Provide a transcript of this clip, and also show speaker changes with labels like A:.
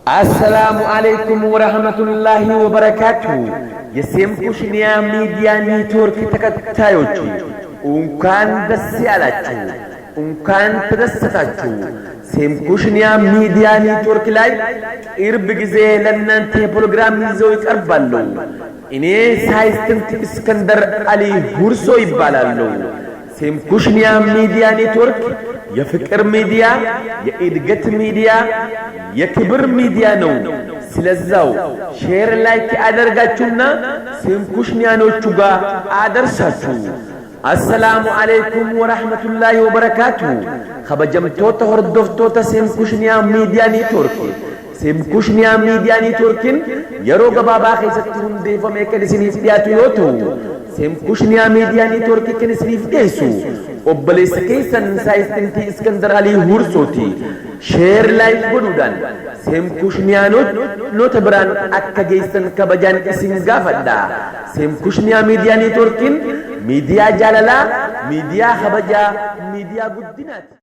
A: السلام عليكم ورحمة الله وبركاته. የሴምኩሽኒያ ሚዲያ ኔትወርክ ተከታዮች እንኳን ደስ ያላችሁ፣ እንኳን ተደሰታችሁ። ሴምኩሽኒያ ሚዲያ ኔትወርክ ላይ ቅርብ ጊዜ ለእናንተ ፕሮግራም ይዘው ይቀርባሉ። እኔ ሳይንቲስት እስከንደር አሊ ሁርሶ ይባላሉ። ሴምኩሽኒያ ሚዲያ ኔትወርክ የፍቅር ሚዲያ፣ የእድገት ሚዲያ፣ የክብር ሚዲያ ነው። ስለዛው ሼር ላይክ አደርጋችሁና ሴምኩሽኒያኖቹ ጋር አደርሳችሁ። አሰላሙ አለይኩም ወራህመቱላሂ ወበረካቱ። ከበጀምቶታ ወርዶፍቶታ ሴምኩሽኒያ ሚዲያ ኔትወርክ ሴምኩሽኒያ ሚዲያ ኔትወርክን የሮ ገባባ ከሰት ሁንዴፈሜ ከንስኒፍ ዲያቱ ዮቱ ሴምኩሽኒያ ሚዲያ ኔትወርክ ከንስኒፍ ዴሱ ኦበሌስ ከይሰን ሳይንቲስት እስከንደር አሊ ሁርሶቲ ሼር ላይክ ጎዱዳን ሴምኩሽኒያኖች ኖተ ብራን አከገይሰን ከበጃን ሲንጋፈዳ ሴምኩሽኒያ ሚዲያ ኔትወርክን ሚዲያ ጃላላ ሚዲያ ኸበጃ ሚዲያ ጉድናት